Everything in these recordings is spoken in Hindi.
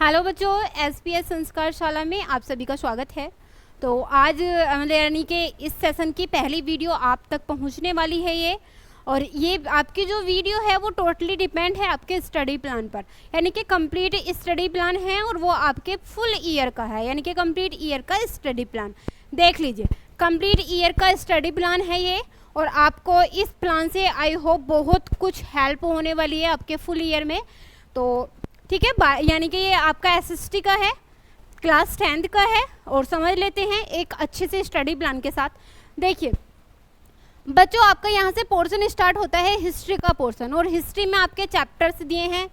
हेलो बच्चों, एसपीएस संस्कार शाला में आप सभी का स्वागत है। तो आज यानी कि इस सेशन की पहली वीडियो आप तक पहुंचने वाली है ये, और ये आपकी जो वीडियो है वो टोटली डिपेंड है आपके स्टडी प्लान पर, यानी कि कंप्लीट स्टडी प्लान है और वो आपके फुल ईयर का है, यानी कि कंप्लीट ईयर का स्टडी प्लान। देख लीजिए, कंप्लीट ईयर का स्टडी प्लान है ये, और आपको इस प्लान से आई होप बहुत कुछ हेल्प होने वाली है आपके फुल ईयर में। तो ठीक है, यानी कि ये आपका एसएसटी का है, क्लास 10th का है, और समझ लेते हैं एक अच्छे से स्टडी प्लान के साथ। देखिए बच्चों, आपका यहाँ से पोर्शन स्टार्ट होता है हिस्ट्री का पोर्शन, और हिस्ट्री में आपके चैप्टर्स दिए हैं,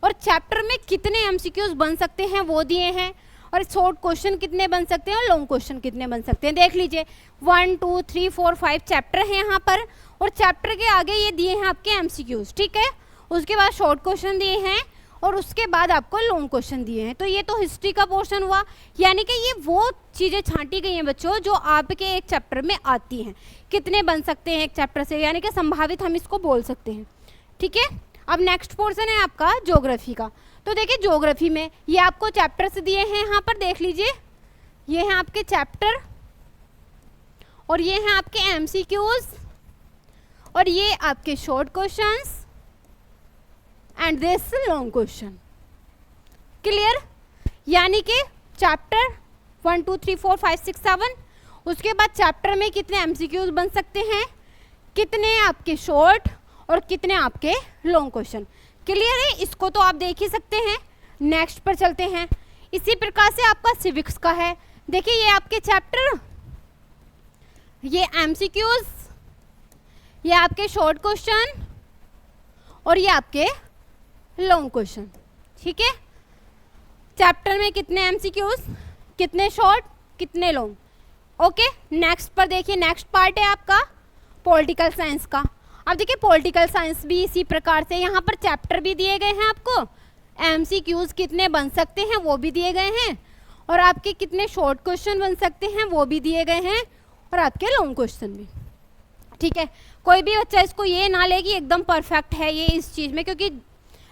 और चैप्टर में कितने एमसीक्यूज बन सकते हैं वो दिए हैं, और शॉर्ट क्वेश्चन कितने बन सकते हैं और लॉन्ग क्वेश्चन कितने बन सकते हैं। देख लीजिए 1 2 3 4 5 चैप्टर हैं यहाँ पर, और चैप्टर के आगे ये दिए हैं आपके एमसीक्यूज। ठीक है, उसके बाद शॉर्ट क्वेश्चन दिए हैं, और उसके बाद आपको लॉन्ग क्वेश्चन दिए हैं। तो ये तो हिस्ट्री का पोर्शन हुआ, यानी कि ये वो चीज़ें छांटी गई हैं बच्चों जो आपके एक चैप्टर में आती हैं। कितने बन सकते हैं एक चैप्टर से, यानी कि संभावित हम इसको बोल सकते हैं। ठीक है, अब नेक्स्ट पोर्शन है आपका ज्योग्राफी का। तो देखिए ज्योग्राफी में ये आपको चैप्टर्स दिए हैं, यहाँ पर देख लीजिए, ये हैं आपके चैप्टर, और ये हैं आपके एमसीक्यूज, और ये आपके short questions, and this long question. Clear? यानी कि चैप्टर 1 2 3 4 5 6 7, उसके बाद चैप्टर में कितने एमसीक्यूज बन सकते हैं, कितने आपके शॉर्ट और कितने आपके लॉन्ग क्वेश्चन। क्लियर है? इसको तो आप देख ही सकते हैं। नेक्स्ट पर चलते हैं। इसी प्रकार से आपका सिविक्स का है। देखिए ये आपके चैप्टर, ये एमसीक्यूज, ये आपके शॉर्ट क्वेश्चन, और ये आपके लॉन्ग क्वेश्चन। ठीक है, चैप्टर में कितने एमसीक्यूज, कितने शॉर्ट, कितने लॉन्ग। ओके, नेक्स्ट पर देखिए, नेक्स्ट पार्ट है आपका पॉलिटिकल साइंस का। अब देखिए पॉलिटिकल साइंस भी इसी प्रकार से, यहाँ पर चैप्टर भी दिए गए हैं आपको, एमसीक्यूज कितने बन सकते हैं वो भी दिए गए हैं, और आपके कितने शॉर्ट क्वेश्चन बन सकते हैं वो भी दिए गए हैं, और आपके लॉन्ग क्वेश्चन भी। ठीक है, कोई भी बच्चा इसको ये ना ले कि एकदम परफेक्ट है ये इस चीज़ में, क्योंकि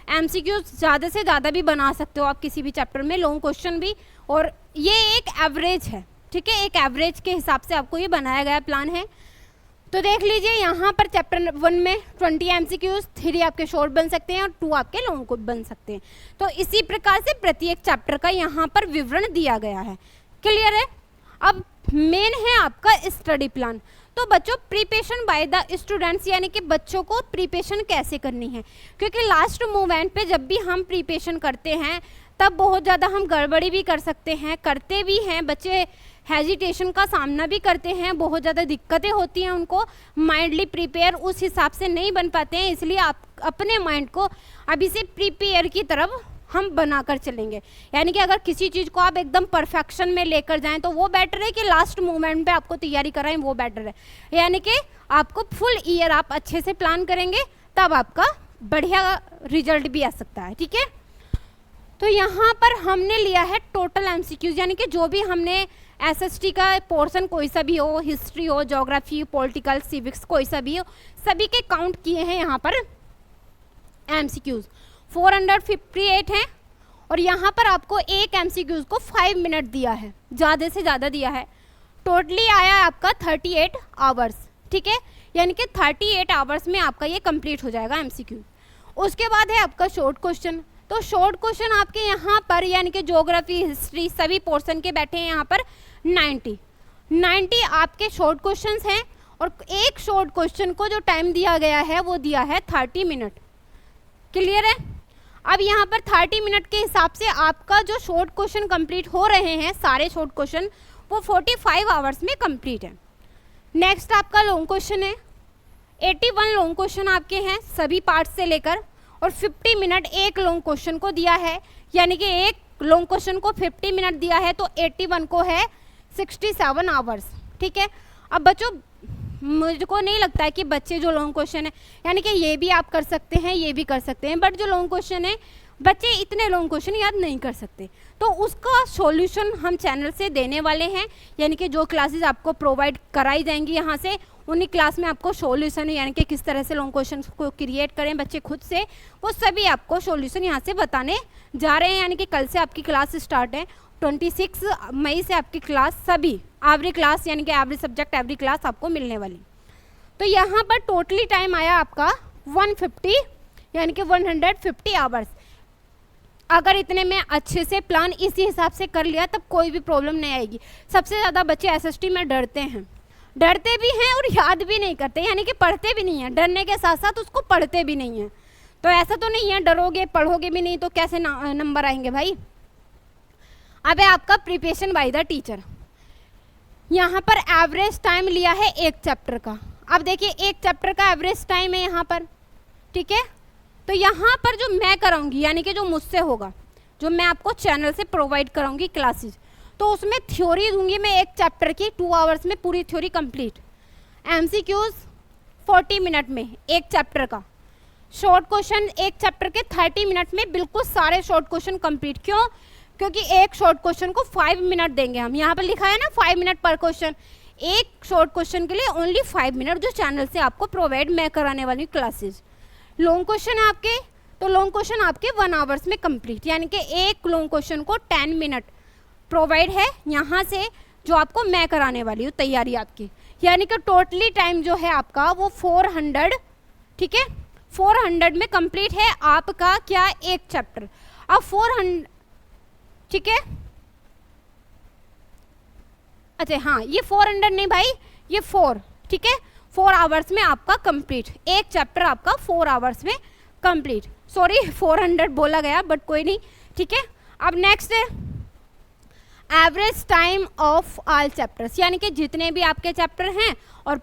एमसीक्यूज ज़्यादा से ज़्यादा भी बना सकते हो आप किसी भी चैप्टर में, लॉन्ग क्वेश्चन भी, और ये एक एवरेज है। ठीक है, एक एवरेज के हिसाब से आपको ये बनाया गया प्लान है। तो देख लीजिए यहाँ पर चैप्टर 1 में 20 एमसीक्यूज, 3 आपके शॉर्ट बन सकते हैं और 2 आपके लॉन्ग बन सकते हैं। तो इसी प्रकार से प्रत्येक चैप्टर का यहाँ पर विवरण दिया गया है। क्लियर है? अब मेन है आपका स्टडी प्लान। तो बच्चों प्रिपरेशन बाय द स्टूडेंट्स, यानी कि बच्चों को प्रिपरेशन कैसे करनी है, क्योंकि लास्ट मोमेंट पे जब भी हम प्रिपरेशन करते हैं तब बहुत ज़्यादा हम गड़बड़ी भी कर सकते हैं, करते भी हैं बच्चे, हेजिटेशन का सामना भी करते हैं, बहुत ज़्यादा दिक्कतें होती हैं उनको, माइंडली प्रिपेयर उस हिसाब से नहीं बन पाते हैं। इसलिए आप अपने माइंड को अभी से प्रिपेयर की तरफ हम बनाकर चलेंगे। यानी कि अगर किसी चीज़ को आप एकदम परफेक्शन में लेकर जाएं तो वो बेटर है कि लास्ट मोमेंट पे आपको तैयारी कराएं, वो बेटर है। यानी कि आपको फुल ईयर आप अच्छे से प्लान करेंगे तब आपका बढ़िया रिजल्ट भी आ सकता है। ठीक है, तो यहाँ पर हमने लिया है टोटल एमसीक्यूज, यानी कि जो भी हमने एसएसटी का पोर्शन कोई सा भी हो, हिस्ट्री हो, ज्योग्राफी, पॉलिटिकल, सिविक्स कोई सा भी हो, सभी के काउंट किए हैं यहाँ पर एमसीक्यूज। 458 हैं, और यहाँ पर आपको एक एमसीक्यूज को 5 मिनट दिया है, ज़्यादा से ज़्यादा दिया है। टोटली आया आपका 38 आवर्स। ठीक है, यानी कि 38 आवर्स में आपका ये कंप्लीट हो जाएगा एमसीक्यू। उसके बाद है आपका शॉर्ट क्वेश्चन। तो शॉर्ट क्वेश्चन आपके यहाँ पर, यानी कि ज्योग्राफी, हिस्ट्री सभी पोर्शन के बैठे हैं यहाँ पर 90 आपके शॉर्ट क्वेश्चंस हैं, और एक शॉर्ट क्वेश्चन को जो टाइम दिया गया है वो दिया है 30 मिनट। क्लियर है? अब यहाँ पर 30 मिनट के हिसाब से आपका जो शॉर्ट क्वेश्चन कंप्लीट हो रहे हैं, सारे शॉर्ट क्वेश्चन, वो 45 आवर्स में कंप्लीट है। नेक्स्ट आपका लॉन्ग क्वेश्चन है, 81 लॉन्ग क्वेश्चन आपके हैं सभी पार्ट से लेकर, और 50 मिनट एक लॉन्ग क्वेश्चन को दिया है, यानी कि एक लॉन्ग क्वेश्चन को 50 मिनट दिया है, तो 81 को है 67 आवर्स। ठीक है, अब बच्चों मुझको नहीं लगता है कि बच्चे जो लॉन्ग क्वेश्चन है, यानी कि ये भी आप कर सकते हैं, ये भी कर सकते हैं, बट जो लॉन्ग क्वेश्चन है बच्चे इतने लॉन्ग क्वेश्चन याद नहीं कर सकते। तो उसका सॉल्यूशन हम चैनल से देने वाले हैं, यानी कि जो क्लासेस आपको प्रोवाइड कराई जाएंगी यहाँ से, उन्हीं क्लास में आपको सॉल्यूशन यानी कि किस तरह से लॉन्ग क्वेश्चन को क्रिएट करें बच्चे खुद से, वो सभी आपको सॉल्यूशन यहाँ से बताने जा रहे हैं। यानी कि कल से आपकी क्लास स्टार्ट है, 26 मई से आपकी क्लास सभी एवरी क्लास यानी कि एवरी सब्जेक्ट एवरी क्लास आपको मिलने वाली। तो यहाँ पर टोटली टाइम आया आपका 150 यानी कि 150 आवर्स। अगर इतने में अच्छे से प्लान इसी हिसाब से कर लिया तब कोई भी प्रॉब्लम नहीं आएगी। सबसे ज़्यादा बच्चे एसएसटी में डरते भी हैं और याद भी नहीं करते, यानी कि पढ़ते भी नहीं हैं, डरने के साथ साथ उसको पढ़ते भी नहीं हैं। तो ऐसा तो नहीं है डरोगे पढ़ोगे भी नहीं तो कैसे नंबर आएंगे भाई। अब है आपका प्रिपरेशन बाय द टीचर। यहाँ पर एवरेज टाइम लिया है एक चैप्टर का। अब देखिए एक चैप्टर का एवरेज टाइम है यहाँ पर, ठीक है। तो यहाँ पर जो मैं कराऊंगी यानी कि जो मुझसे होगा, जो मैं आपको चैनल से प्रोवाइड कराऊंगी क्लासेस, तो उसमें थ्योरी दूंगी मैं एक चैप्टर की 2 आवर्स में पूरी थ्योरी कंप्लीट। एमसीक्यूज 40 मिनट में एक चैप्टर का, शॉर्ट क्वेश्चन एक चैप्टर के 30 मिनट में बिल्कुल सारे शॉर्ट क्वेश्चन कंप्लीट। क्यों? क्योंकि एक शॉर्ट क्वेश्चन को 5 मिनट देंगे हम, यहाँ पर लिखा है ना 5 मिनट पर क्वेश्चन। एक शॉर्ट क्वेश्चन के लिए ओनली 5 मिनट जो चैनल से आपको प्रोवाइड मैं कराने वाली क्लासेज। लॉन्ग क्वेश्चन है आपके, तो लॉन्ग क्वेश्चन आपके 1 आवर्स में कंप्लीट, यानी कि एक लॉन्ग क्वेश्चन को 10 मिनट प्रोवाइड है यहाँ से जो आपको मैं कराने वाली हूँ तैयारी आपकी। यानी कि टोटली टाइम जो है आपका वो 400, ठीक है, 400 में कंप्लीट है आपका क्या एक चैप्टर। अब 400, ठीक है, अच्छा हाँ ये 400 नहीं भाई, ये 4, ठीक है, 4 आवर्स में आपका कंप्लीट एक चैप्टर आपका 4 आवर्स में कंप्लीट। सॉरी 400 बोला गया बट कोई नहीं, ठीक है। अब नेक्स्ट है average time of all chapters, यानी कि जितने भी आपके चैप्टर हैं और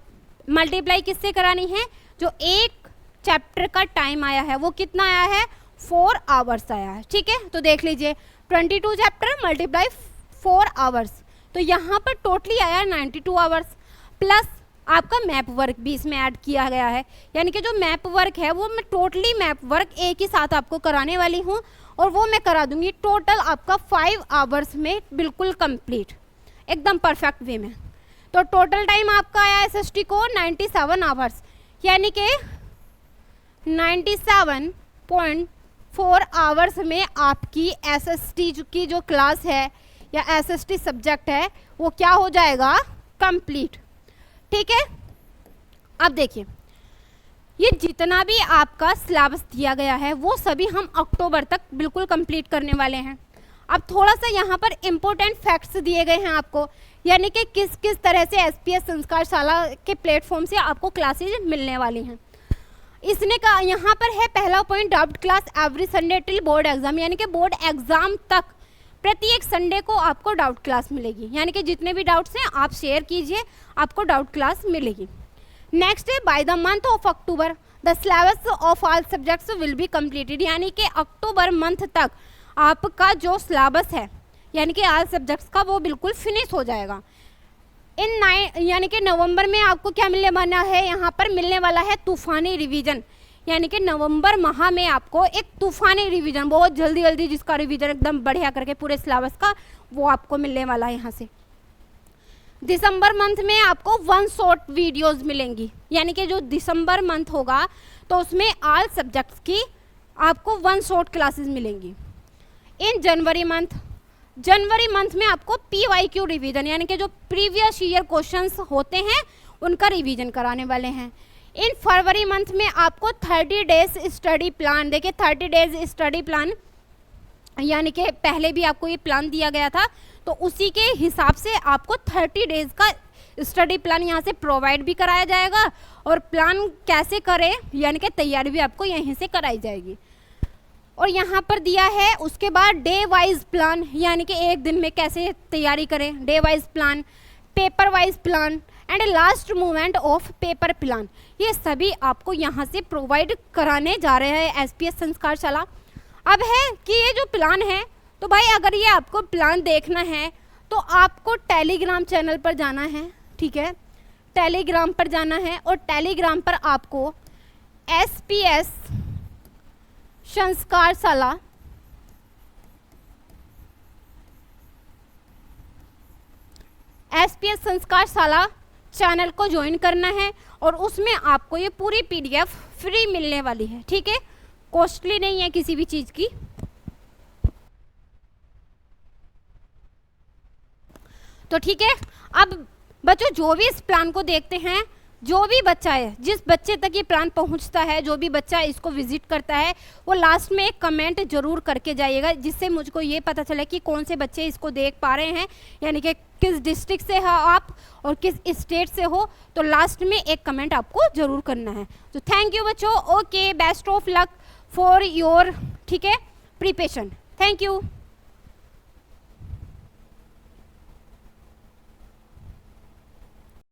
मल्टीप्लाई किससे करानी है, जो एक चैप्टर का टाइम आया है वो कितना आया है 4 आवर्स आया है, ठीक है। तो देख लीजिए 22 चैप्टर मल्टीप्लाई 4 आवर्स, तो यहाँ पर टोटली आया 92 आवर्स। प्लस आपका मैप वर्क भी इसमें ऐड किया गया है, यानी कि जो मैप वर्क है वो मैं टोटली मैप वर्क एक ही साथ आपको कराने वाली हूँ और वो मैं करा दूंगी टोटल आपका 5 आवर्स में बिल्कुल कंप्लीट एकदम परफेक्ट वे में। तो टोटल टाइम आपका आया एसएसटी को 97 आवर्स, यानी कि 97.4 आवर्स में आपकी एसएसटी की जो क्लास है या एसएसटी सब्जेक्ट है वो क्या हो जाएगा कंप्लीट, ठीक है। अब देखिए ये जितना भी आपका सिलेबस दिया गया है वो सभी हम अक्टूबर तक बिल्कुल कंप्लीट करने वाले हैं। अब थोड़ा सा यहाँ पर इम्पोर्टेंट फैक्ट्स दिए गए हैं आपको, यानी कि किस किस तरह से एसपीएस संस्कारशाला के प्लेटफॉर्म से आपको क्लासेज मिलने वाली हैं। इसने का यहाँ पर है पहला point, doubt class every Sunday till board exam, यानी कि बोर्ड एग्जाम तक प्रत्येक संडे को आपको डाउट क्लास मिलेगी, यानी कि जितने भी डाउट्स हैं आप शेयर कीजिए आपको डाउट क्लास मिलेगी। नेक्स्ट है by the month of October the syllabus of all subjects will be completed, यानी कि अक्टूबर मंथ तक आपका जो सिलेबस है यानी कि ऑल सब्जेक्ट्स का वो बिल्कुल फिनिश हो जाएगा। यानी कि नवंबर में आपको क्या मिलने वाला है, यहाँ पर मिलने वाला है तूफानी रिवीजन, यानी कि नवंबर माह में आपको एक तूफानी रिवीजन बहुत जल्दी जल्दी जिसका रिवीजन एकदम बढ़िया करके पूरे सिलेबस का वो आपको मिलने वाला है यहाँ से। दिसंबर मंथ में आपको 1 शॉर्ट वीडियोस मिलेंगी, यानी कि जो दिसंबर मंथ होगा तो उसमें ऑल सब्जेक्ट्स की आपको 1 शॉर्ट क्लासेस मिलेंगी। इन जनवरी मंथ में आपको PYQ रिवीजन, यानी कि जो प्रीवियस ईयर क्वेश्चंस होते हैं उनका रिवीजन कराने वाले हैं। इन फरवरी मंथ में आपको 30 डेज स्टडी प्लान, देखिए 30 डेज स्टडी प्लान यानी कि पहले भी आपको ये प्लान दिया गया था तो उसी के हिसाब से आपको 30 डेज का स्टडी प्लान यहाँ से प्रोवाइड भी कराया जाएगा और प्लान कैसे करें यानी कि तैयारी भी आपको यहीं से कराई जाएगी। और यहाँ पर दिया है उसके बाद डे वाइज प्लान, यानी कि एक दिन में कैसे तैयारी करें, day wise plan, paper wise plan and last movement of paper plan, ये सभी आपको यहाँ से प्रोवाइड कराने जा रहे हैं एसपीएस संस्कारशाला। अब है कि ये जो प्लान है तो भाई अगर ये आपको प्लान देखना है तो आपको टेलीग्राम चैनल पर जाना है, ठीक है, टेलीग्राम पर जाना है और टेलीग्राम पर आपको एसपीएस संस्कारशाला चैनल को ज्वाइन करना है और उसमें आपको ये पूरी PDF फ्री मिलने वाली है, ठीक है, कॉस्टली नहीं है किसी भी चीज़ की। तो ठीक है, अब बच्चों जो भी इस प्लान को देखते हैं, जो भी बच्चा है, जिस बच्चे तक ये प्लान पहुंचता है, जो भी बच्चा इसको विजिट करता है, वो लास्ट में एक कमेंट जरूर करके जाइएगा, जिससे मुझको ये पता चले कि कौन से बच्चे इसको देख पा रहे हैं, यानी कि किस डिस्ट्रिक्ट से हो आप और किस स्टेट से हो। तो लास्ट में एक कमेंट आपको जरूर करना है। तो थैंक यू बच्चों, okay, best of luck for your, ठीक है, प्रिपरेशन। Thank you.